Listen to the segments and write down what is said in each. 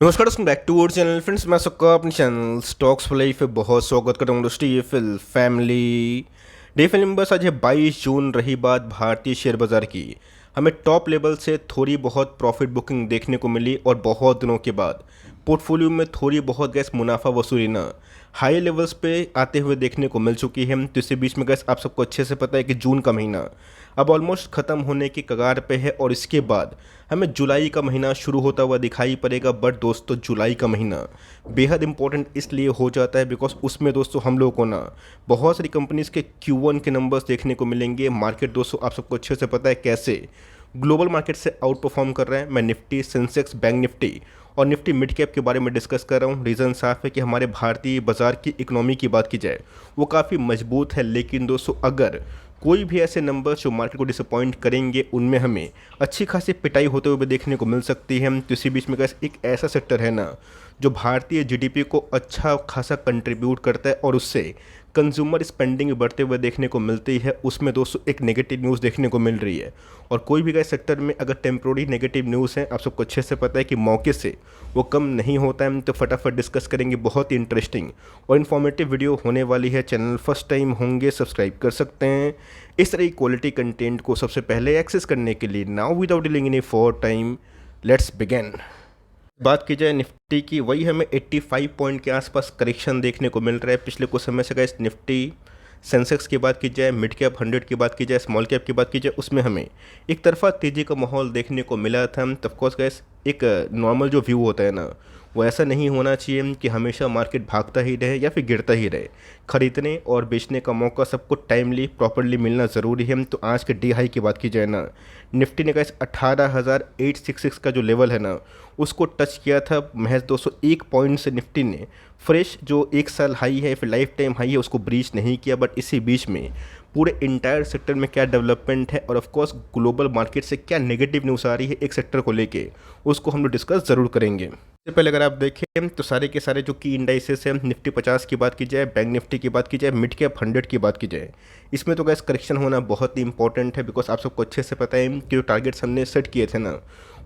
नमस्कार दोस्तों, back to our channel friends. मैं सबका अपने चैनल स्टॉक्स फॉर लाइफ पे बहुत स्वागत करता हूँ दोस्तों। ये फिल फैमिली डे फिल नंबर्स आज है 22 जून। रही बात भारतीय शेयर बाजार की, हमें टॉप लेवल से थोड़ी बहुत प्रॉफिट बुकिंग देखने को मिली और बहुत दिनों के बाद पोर्टफोलियो में थोड़ी बहुत गैस मुनाफा वसूली ना हाई लेवल्स पे आते हुए देखने को मिल चुकी है। तो इसी बीच में गैस आप सबको अच्छे से पता है कि जून का महीना अब ऑलमोस्ट ख़त्म होने की कगार पे है और इसके बाद हमें जुलाई का महीना शुरू होता हुआ दिखाई पड़ेगा। बट दोस्तों, जुलाई का महीना बेहद इंपॉर्टेंट इसलिए हो जाता है बिकॉज उसमें दोस्तों हम लोगों को ना बहुत सारी कंपनीज़ के Q1 के नंबर्स देखने को मिलेंगे। मार्केट दोस्तों आप सबको अच्छे से पता है कैसे ग्लोबल मार्केट से आउट परफॉर्म कर रहे हैं। मैं निफ्टी, सेंसेक्स, बैंक निफ्टी और निफ्टी मिड कैप के बारे में डिस्कस कर रहा हूँ। रीज़न साफ है कि हमारे भारतीय बाज़ार की इकोनॉमी की बात की जाए वो काफ़ी मजबूत है। लेकिन दोस्तों, अगर कोई भी ऐसे नंबर्स जो मार्केट को डिसअपॉइंट करेंगे उनमें हमें अच्छी खासी पिटाई होते हुए भी देखने को मिल सकती है। तो इसी बीच में कैसे एक ऐसा सेक्टर है ना जो भारतीय जीडीपी को अच्छा खासा कंट्रीब्यूट करता है और उससे कंज्यूमर स्पेंडिंग बढ़ते हुए देखने को मिलती है, उसमें दोस्तों एक नेगेटिव न्यूज़ देखने को मिल रही है। और कोई भी गैस सेक्टर में अगर टेम्प्रोरी नेगेटिव न्यूज़ है, आप सबको अच्छे से पता है कि मौके से वो कम नहीं होता है। तो फटाफट डिस्कस करेंगे। बहुत ही इंटरेस्टिंग और इन्फॉर्मेटिव वीडियो होने वाली है। चैनल फर्स्ट टाइम होंगे सब्सक्राइब कर सकते हैं इस तरह की क्वालिटी कंटेंट को सबसे पहले एक्सेस करने के लिए। Now without dealing any for time, let's begin. बात की जाए निफ्टी की, वही हमें 85 पॉइंट के आसपास करेक्शन देखने को मिल रहा है पिछले कुछ समय से। गाइस निफ्टी, सेंसेक्स की बात की जाए, मिड कैप 100 की बात की जाए, स्मॉल कैप की बात की जाए, उसमें हमें एक तरफा तेज़ी का माहौल देखने को मिला था। ऑफकोर्स गैस एक नॉर्मल जो व्यू होता है ना वो ऐसा नहीं होना चाहिए कि हमेशा मार्केट भागता ही रहे या फिर गिरता ही रहे। खरीदने और बेचने का मौका सबको टाइमली प्रॉपरली मिलना ज़रूरी है। तो आज के डी हाई की बात की जाए ना, निफ्टी ने गैस 18,866 का जो लेवल है ना उसको टच किया था। महज 201 पॉइंट से निफ्टी ने फ्रेश जो एक साल हाई है फिर लाइफ टाइम हाई है उसको ब्रीच नहीं किया। बट इसी बीच में पूरे इंटायर सेक्टर में क्या डेवलपमेंट है और ऑफ कोर्स ग्लोबल मार्केट से क्या नेगेटिव न्यूज़ आ रही है एक सेक्टर को लेके, उसको हम लोग डिस्कस ज़रूर करेंगे। इससे पहले अगर आप देखें तो सारे के सारे जो की इंडाइसेस हैं, निफ्टी 50 की बात की जाए, बैंक निफ्टी की बात की जाए, मिड कैप 100 की बात की जाए, इसमें तो गैस करेक्शन होना बहुत ही इंपॉर्टेंट है। बिकॉज आप सबको अच्छे से पता है कि जो टारगेट्स हमने सेट किए थे ना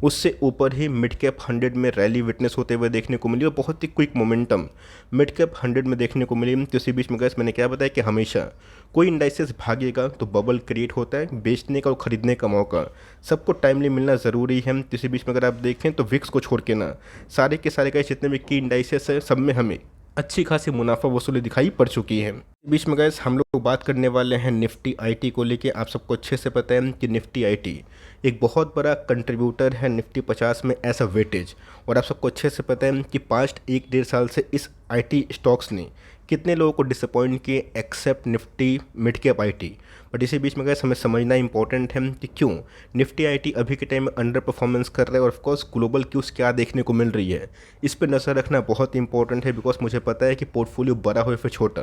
उससे ऊपर ही मिड कैप 100 में रैली विटनेस होते हुए देखने को मिली और बहुत ही क्विक मोमेंटम मिड कैप 100 में देखने को मिली। तो इसी बीच में गैस मैंने क्या बताया कि हमेशा कोई इंडाइसेस भागेगा तो बबल क्रिएट होता है, बेचने का और ख़रीदने का मौका सबको टाइमली मिलना ज़रूरी है। तो इसी बीच में अगर आप देखें तो विक्स को छोड़ के ना सारे के सारे गैस जितने भी की इंडाइसेस हैं सब में हमें अच्छी खासी मुनाफा वसूली दिखाई पड़ चुकी है। बीच में गैस हम लोग बात करने वाले हैं निफ्टी आईटी को लेके। आप सबको अच्छे से पता है कि निफ्टी आईटी एक बहुत बड़ा कंट्रीब्यूटर है निफ्टी 50 में एज अ वेटेज। और आप सबको अच्छे से पता है कि पास्ट 1-1.5 साल से इस आईटी स्टॉक्स ने कितने लोगों को डिसअपॉइंट किए except Nifty mid cap IT. But इसी बीच में गैस हमें समझना इंपॉर्टेंट है कि क्यों निफ्टी आईटी अभी के टाइम में अंडर परफॉर्मेंस कर रहा है और ऑफकोर्स ग्लोबल क्यूज़ क्या देखने को मिल रही है इस पर नज़र रखना बहुत इंपॉर्टेंट है। बिकॉज मुझे पता है कि पोर्टफोलियो बड़ा हो या फिर छोटा,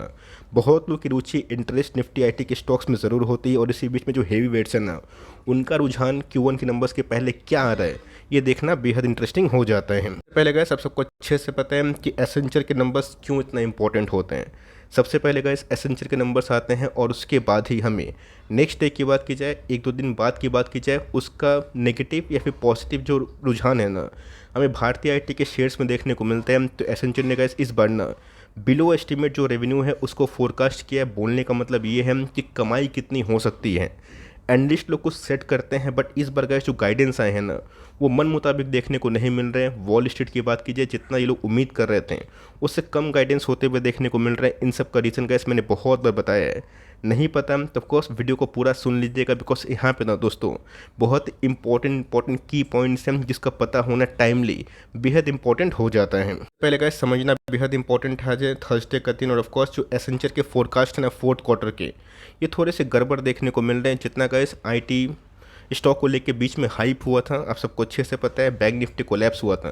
बहुत लोग की रुचि इंटरेस्ट निफ्टी आईटी के स्टॉक्स में ज़रूर होती है। और इसी बीच में जो हेवी वेट्स है ना उनका रुझान Q1 के नंबर्स के पहले क्या आ रहा है ये देखना बेहद इंटरेस्टिंग हो जाता है। पहले गैस आप सबको अच्छे से पता है कि एसेंचर के नंबर्स क्यों इतना इंपॉर्टेंट होते हैं। सबसे पहले गैस एसेंचर के नंबर्स आते हैं और उसके बाद ही हमें नेक्स्ट डे की बात की जाए, 1-2 दिन बाद की बात की जाए, उसका नेगेटिव या फिर पॉजिटिव जो रुझान है ना हमें भारतीय आईटी के शेयर्स में देखने को मिलते हैं। तो एसेंचर ने गैस इस बार ना बिलो एस्टिमेट जो रेवेन्यू है उसको फोरकास्ट किया है। बोलने का मतलब ये है कि कमाई कितनी हो सकती है एनालिस्ट लोग कुछ सेट करते हैं। बट इस बार गैस जो गाइडेंस आए हैं ना वो मन मुताबिक देखने को नहीं मिल रहे हैं। वॉल स्ट्रीट की बात कीजिए, जितना ये लोग उम्मीद कर रहे थे उससे कम गाइडेंस होते हुए देखने को मिल रहा है। इन सब का रीज़न गैस मैंने बहुत बार बताया है। नहीं पता तो ऑफकोर्स वीडियो को पूरा सुन लीजिएगा बिकॉज यहाँ पे ना दोस्तों बहुत इंपॉर्टेंट की पॉइंट्स हैं जिसका पता होना टाइमली बेहद इंपॉर्टेंट हो जाता है। पहले गैस समझना बेहद इंपॉर्टेंट है जो थर्सडे का दिन और ऑफकोर्स जो एसेंचर के फोरकास्ट है ना फोर्थ क्वार्टर के, ये थोड़े से गड़बड़ देखने को मिल रहे हैं। जितना गैस आईटी स्टॉक को लेके बीच में हाइप हुआ था आप सबको अच्छे से पता है, बैंक निफ्टी कोलैप्स हुआ था।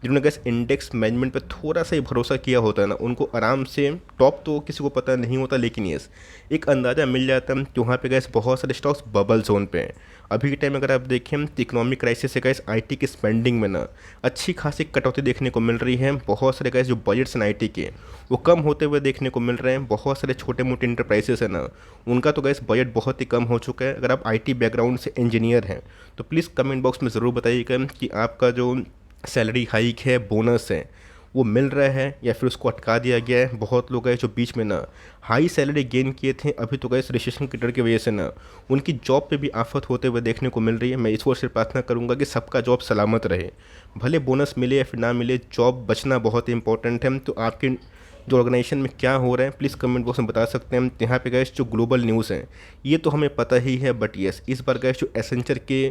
जिन्होंने गैस इंडेक्स मैनेजमेंट पे थोड़ा सा ही भरोसा किया होता है ना उनको आराम से टॉप तो किसी को पता नहीं होता लेकिन यस एक अंदाज़ा मिल जाता है कि वहाँ पे गैस बहुत सारे स्टॉक्स बबल जोन पे हैं। अभी के टाइम अगर आप देखें तो इकोनॉमिक क्राइसिस से गैस आईटी की स्पेंडिंग में ना अच्छी खासी कटौती देखने को मिल रही है। बहुत सारे गैस जो बजट्स हैं आईटी के वो कम होते हुए देखने को मिल रहे हैं। बहुत सारे छोटे मोटे इंटरप्राइजेस हैं ना उनका तो गैस बजट बहुत ही कम हो चुका है। अगर आप आईटी बैकग्राउंड से इंजीनियर हैं तो प्लीज़ कमेंट बॉक्स में ज़रूर बताइएगा कि आपका जो सैलरी हाइक है, बोनस है, वो मिल रहा है या फिर उसको अटका दिया गया है। बहुत लोग हैं जो बीच में ना हाई सैलरी गेन किए थे, अभी तो गए रिसेशन के डर की वजह से ना उनकी जॉब पे भी आफत होते हुए देखने को मिल रही है। मैं ईश्वर से प्रार्थना करूंगा कि सबका जॉब सलामत रहे, भले बोनस मिले या फिर ना मिले, जॉब बचना बहुत ही इंपॉर्टेंट है। तो आपके जो ऑर्गेनाइजेशन में क्या हो रहा है प्लीज़ कमेंट बॉक्स में बता सकते हैं। यहाँ पे गैस जो ग्लोबल न्यूज़ है ये तो हमें पता ही है, बट यस इस बार गैस जो एसेंचर के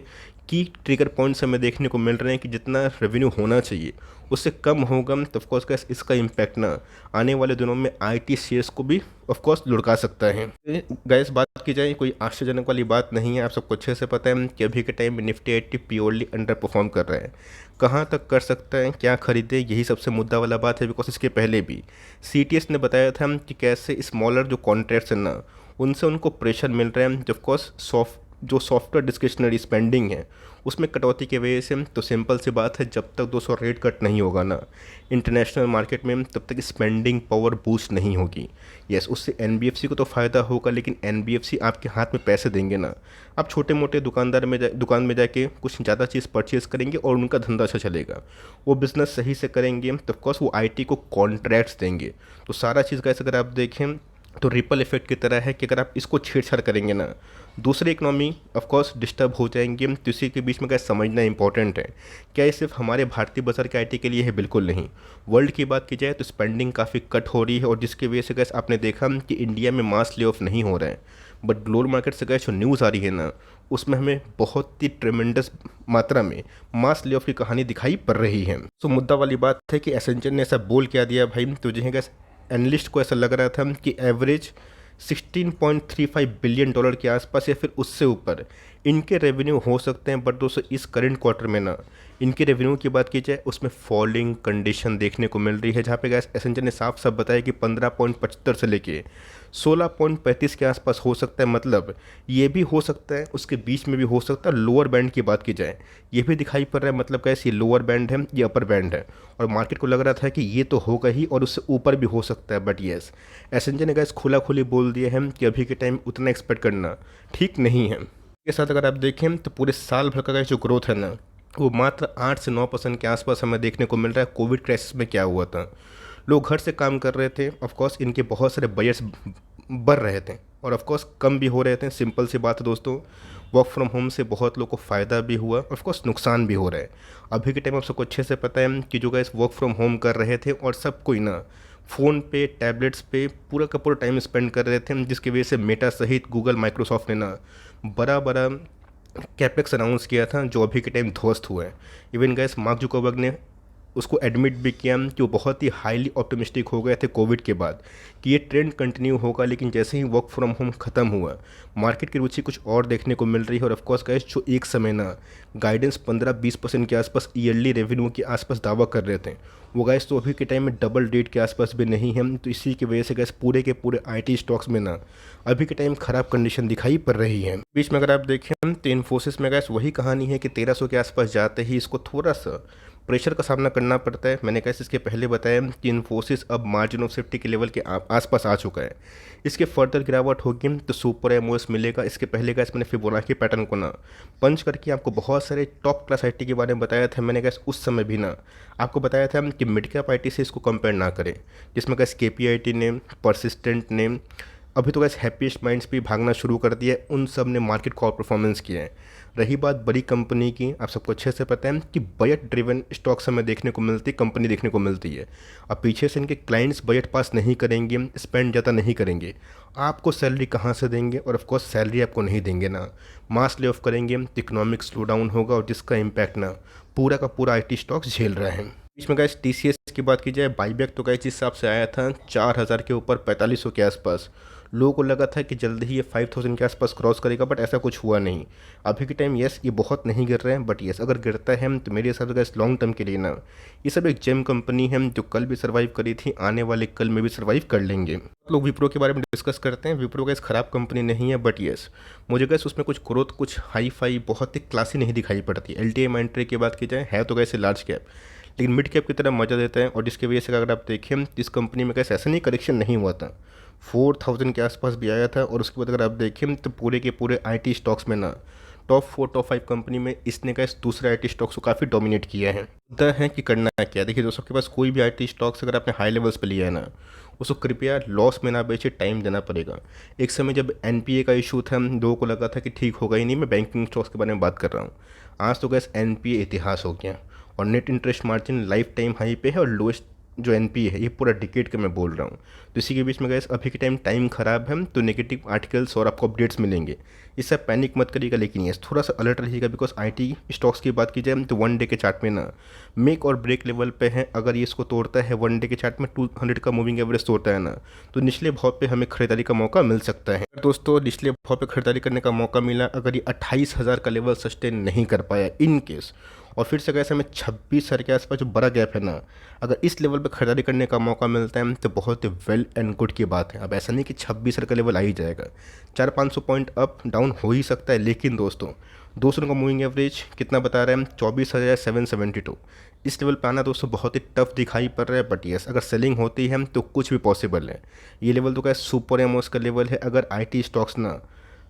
की ट्रिगर पॉइंट्स हमें देखने को मिल रहे हैं कि जितना रेवेन्यू होना चाहिए उससे कम होगा, तो ऑफकोर्स गैस इसका इम्पैक्ट ना आने वाले दिनों में आईटी शेयर्स को भी ऑफकोर्स लुढ़का सकता है। गैस बात की जाए कोई आश्चर्यजनक वाली बात नहीं है, आप सबको अच्छे से पता है कि अभी के टाइम में निफ्टी 80 प्योरली अंडर परफॉर्म कर रहा है। कहाँ तक कर सकता है, क्या खरीदे, यही सबसे मुद्दा वाला बात है। बिकॉज इसके पहले भी सीटीएस ने बताया था कि कैसे स्मॉलर जो कॉन्ट्रैक्ट्स हैं ना उनसे उनको प्रेशर मिल रहा है, जब कोर्स जो सॉफ्टवेयर डिस्क्रिशनरी स्पेंडिंग है उसमें कटौती की वजह से। तो सिंपल सी बात है, जब तक 200 रेट कट नहीं होगा ना इंटरनेशनल मार्केट में, तब तक स्पेंडिंग पावर बूस्ट नहीं होगी। यस उससे एनबीएफसी को तो फ़ायदा होगा, लेकिन एनबीएफसी आपके हाथ में पैसे देंगे ना, आप छोटे मोटे दुकान में जाके कुछ ज़्यादा चीज़ परचेज करेंगे और उनका धंधा अच्छा चलेगा, वो बिज़नेस सही से करेंगे, तो ऑफकोर्स वो आईटी को कॉन्ट्रैक्ट्स देंगे। तो सारा चीज़ का अगर आप देखें तो रिपल इफेक्ट की तरह है कि अगर आप इसको छेड़छाड़ करेंगे ना दूसरी इकनॉमी ऑफकोर्स डिस्टर्ब हो जाएंगी। तो इसी के बीच में क्या समझना इंपॉर्टेंट है, क्या ये सिर्फ हमारे भारतीय बाजार के आईटी के लिए है, बिल्कुल नहीं। वर्ल्ड की बात की जाए तो स्पेंडिंग काफ़ी कट हो रही है, और जिसकी वजह से गैस आपने देखा कि इंडिया में मास ले ऑफ नहीं हो रहा है, बट ग्लोबल मार्केट से गैस जो न्यूज़ आ रही है ना उसमें हमें बहुत ही ट्रेमेंडस मात्रा में मास ले ऑफ की कहानी दिखाई पड़ रही है। तो मुद्दा वाली बात है कि एसेंचर ने ऐसा बोल क्या दिया भाई, तो जो है गैस एनालिस्ट को ऐसा लग रहा था कि एवरेज 16.35 बिलियन डॉलर के आसपास या फिर उससे ऊपर इनके रेवेन्यू हो सकते हैं। बट दोस्तों इस करंट क्वार्टर में ना इनके रेवेन्यू की बात की जाए उसमें फॉलिंग कंडीशन देखने को मिल रही है, जहाँ पे गैस एसेंचर ने साफ साफ बताया कि 15.75 से लेके 16.35 के आसपास हो सकता है। मतलब ये भी हो सकता है, उसके बीच में भी हो सकता है। लोअर बैंड की बात की जाए ये भी दिखाई पड़ रहा है, मतलब गैस ये लोअर बैंड है, ये अपर बैंड है, और मार्केट को लग रहा था कि ये तो होगा ही और उससे ऊपर भी हो सकता है। बट येस एसेंचर ने गैस खुला खुली बोल दिया है कि अभी के टाइम उतना एक्सपेक्ट करना ठीक नहीं है। के साथ अगर आप देखें तो पूरे साल भर का जो ग्रोथ है ना वो मात्र 8 से 9% के आसपास हमें देखने को मिल रहा है। कोविड क्राइसिस में क्या हुआ था, लोग घर से काम कर रहे थे, ऑफकोर्स इनके बहुत सारे बजट्स बढ़ रहे थे और ऑफकोर्स कम भी हो रहे थे। सिंपल सी बात है दोस्तों, वर्क फ्रॉम होम से बहुत लोगों को फ़ायदा भी हुआ, ऑफकोर्स नुकसान भी हो रहा है। अभी के टाइम आप सबको अच्छे से पता है कि जो गाइस वर्क फ्रॉम होम कर रहे थे और सब कोई ना फ़ोन पे टैबलेट्स पे पूरा का पूरा टाइम स्पेंड कर रहे थे, जिसकी वजह से मेटा सहित गूगल माइक्रोसॉफ्ट ने ना बड़ा बड़ा कैपेक्स अनाउंस किया था जो अभी के टाइम ध्वस्त हुआ है। इवन गैस मार्क जुकरबर्ग ने उसको एडमिट भी किया कि वो बहुत ही हाईली ऑप्टिमिस्टिक हो गए थे कोविड के बाद कि ये ट्रेंड कंटिन्यू होगा, लेकिन जैसे ही वर्क फ्रॉम होम ख़त्म हुआ मार्केट की रुचि कुछ और देखने को मिल रही है। और ऑफकोर्स गैस जो एक समय ना गाइडेंस 15-20% के आसपास ईयरली रेवेन्यू के आसपास दावा कर रहे थे, वो गैस तो अभी के टाइम में डबल डिजिट के आसपास भी नहीं है। तो इसी की वजह से गैस पूरे के पूरे आईटी स्टॉक्स में ना अभी के टाइम ख़राब कंडीशन दिखाई पड़ रही है। बीच में अगर आप देखें तो इन्फोसिस में गैस वही कहानी है कि 1300 के आसपास जाते ही इसको थोड़ा सा प्रेशर का सामना करना पड़ता है। मैंने कैसे इसके पहले बताया कि इन्फोसिस अब मार्जिन ऑफ सेफ्टी के लेवल के आसपास आ चुका है। इसके फर्दर गिरावट होगी तो सुपर एमओएस मिलेगा। इसके पहले गैस मैंने फिबोनाची पैटर्न को ना पंच करके आपको बहुत सारे टॉप क्लास आईटी के बारे में बताया था। मैंने गैस उस समय भी ना आपको बताया था कि मिड कैप आईटी से इसको कंपेयर ना करें, जिसमें गैस केपीआईटी ने, परसिस्टेंट ने, अभी तो गैस हैप्पीएस्ट माइंड्स भी भागना शुरू कर दिया है, उन सब ने मार्केट को आउट परफॉर्मेंस किया है। रही बात बड़ी कंपनी की, आप सबको अच्छे से पता है कि बजट ड्रिवन स्टॉक्स हमें देखने को मिलती, कंपनी देखने को मिलती है। अब पीछे से इनके क्लाइंट्स बजट पास नहीं करेंगे, स्पेंड ज़्यादा नहीं करेंगे, आपको सैलरी कहाँ से देंगे, और ऑफकोर्स सैलरी आपको नहीं देंगे ना, मास ले ऑफ करेंगे तो इकोनॉमिक स्लो डाउन होगा, और जिसका इम्पैक्ट ना पूरा का पूरा आईटी स्टॉक्स झेल रहे हैं। बीच में गैस टीसीएस की बात की जाए, बाईबैक तो गैस जिस हिसाब से आया था 4000 के ऊपर 4500 के आसपास, लोगों को लगा था कि जल्द ही ये 5000 के आसपास क्रॉस करेगा, बट ऐसा कुछ हुआ नहीं। अभी के टाइम यस ये बहुत नहीं गिर रहे हैं, बट यस अगर गिरता है तो मेरे हिसाब से गैस लॉन्ग टर्म के लिए ना ये सब एक जेम कंपनी है जो कल भी सर्वाइव करी थी, आने वाले कल में भी सर्वाइव कर लेंगे। लोग विप्रो के बारे में डिस्कस करते हैं, विप्रो गैस खराब कंपनी नहीं है, बट यस मुझे गैस उसमें कुछ ग्रोथ, कुछ हाई फाई, बहुत ही क्लासी नहीं दिखाई पड़ती। एलटीआई माइंट्री की बात की जाए है तो गैस लार्ज कैप, लेकिन मिड कैप की तरह मजा देता है, और जिसकी वजह से अगर आप देखें इस कंपनी में कैसे ऐसा नहीं करेक्शन नहीं हुआ था, 4000 के आसपास भी आया था। और उसके बाद अगर आप देखें तो पूरे के पूरे आईटी स्टॉक्स में ना टॉप 4 टॉप 5 कंपनी में इसने का इस दूसरे आईटी स्टॉक्स को काफ़ी डोमिनेट किया है। मुद्दा है कि करना क्या है। देखिए दोस्तों, आपके पास कोई भी आईटी स्टॉक्स अगर आपने हाई लेवल्स पे लिया है ना, उसको कृपया लॉस में ना बेचे, टाइम देना पड़ेगा। एक समय जब एनपीए का इशू था, लोगों को लगा था कि ठीक होगा ही नहीं, मैं बैंकिंग स्टॉक्स के बारे में बात कर रहा हूँ। आज तो गैस एनपीए इतिहास हो गया और net interest margin life time high पे है और लोएस्ट जो एनपीए है ये पूरा डिकेड का मैं बोल रहा हूँ। तो इसी के बीच में गैस अभी के टाइम ख़राब है, तो नेगेटिव आर्टिकल्स और आपको अपडेट्स मिलेंगे। इससे आप पैनिक मत करिएगा, लेकिन ये थोड़ा सा अलर्ट रहिएगा, बिकॉज आईटी स्टॉक्स की बात की जाए तो वन डे के चार्ट में ना मेक और ब्रेक लेवल पे है। अगर ये इसको तोड़ता है वन डे के चार्ट में 200 का मूविंग एवरेज तोड़ता है ना, तो निचले भाव पे हमें खरीदारी का मौका मिल सकता है। दोस्तों, निचले भाव पे खरीदारी करने का मौका मिला अगर ये 28,000 का लेवल सस्टेन नहीं कर पाया इन केस, और फिर से कैसे हमें 26,000 के आसपास जो बड़ा गैप है ना, अगर इस लेवल पे खरीदारी करने का मौका मिलता है तो बहुत वेल एंड गुड की बात है। अब ऐसा नहीं कि 26,000 का लेवल आ ही जाएगा, 400-500 पॉइंट अप डाउन हो ही सकता है, लेकिन दोस्तों 200 का मूविंग एवरेज कितना बता रहा है, 24,772। इस लेवल पे आना दोस्तों बहुत ही टफ दिखाई पड़ रहा है, बट यस अगर सेलिंग होती है तो कुछ भी पॉसिबल है। ये लेवल तो क्या सुपर एमोस का लेवल है। अगर आईटी स्टॉक्स ना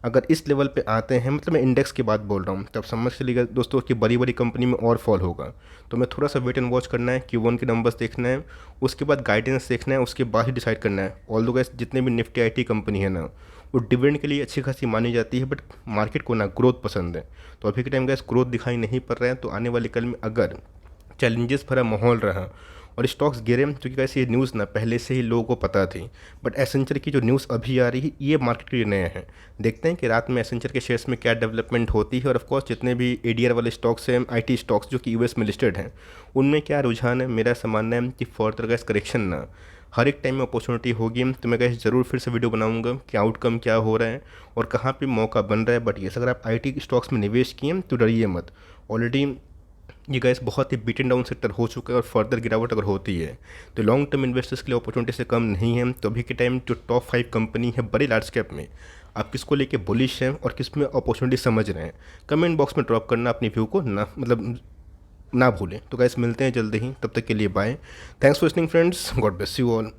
अगर इस लेवल पे आते हैं, मतलब मैं इंडेक्स की बात बोल रहा हूँ, तब समझ लीजिएगा दोस्तों कि बड़ी बड़ी कंपनी में और फॉल होगा। तो मैं थोड़ा सा वेट एंड वॉच करना है, Q1 के नंबर्स देखना है, उसके बाद गाइडेंस देखना है, उसके बाद ही डिसाइड करना है। ऑल दो गैस जितने भी निफ्टी आईटी कंपनी है ना, वो डिविडेंड के लिए अच्छी खासी मानी जाती है, बट मार्केट को ना ग्रोथ पसंद है। तो अभी के टाइम गैस ग्रोथ दिखाई नहीं पड़ रहा है, तो आने वाले कल में अगर चैलेंजेस भरा माहौल रहा और स्टॉक्स गिरे, क्योंकि कैसे ये न्यूज़ ना पहले से ही लोगों को पता थी, बट एसेंचर की जो न्यूज़ अभी आ रही है ये मार्केट के लिए नया है। देखते हैं कि रात में एसेंचर के शेयर्स में क्या डेवलपमेंट होती है, और ऑफकोर्स जितने भी एडीआर वाले स्टॉक्स हैं, आईटी स्टॉक्स जो कि यूएस में लिस्टेड हैं, उनमें क्या रुझान है। मेरा मानना है कि फर्दर गैस करेक्शन ना हर एक टाइम में अपॉर्चुनिटी होगी, तो मैं गैस ज़रूर फिर से वीडियो बनाऊंगा कि आउटकम क्या हो रहा है और कहाँ पे मौका बन रहा है। बट ये अगर आप आईटी स्टॉक्स में निवेश किए तो डरिए मत। ऑलरेडी ये गैस बहुत ही बीटन डाउन सेक्टर हो चुका है, और फर्दर गिरावट अगर होती है तो लॉन्ग टर्म इन्वेस्टर्स के लिए अपॉर्चुनिटी से कम नहीं है। तो अभी के टाइम जो टॉप 5 कंपनी है बड़े लार्ज कैप में, आप किसको लेके बुलिश हैं और किस में अपॉर्चुनिटी समझ रहे हैं, कमेंट बॉक्स में ड्रॉप करना अपनी व्यू को ना ना भूलें। तो गैस मिलते हैं जल्दी ही, तब तक के लिए bye. Thanks for listening friends, God bless you all.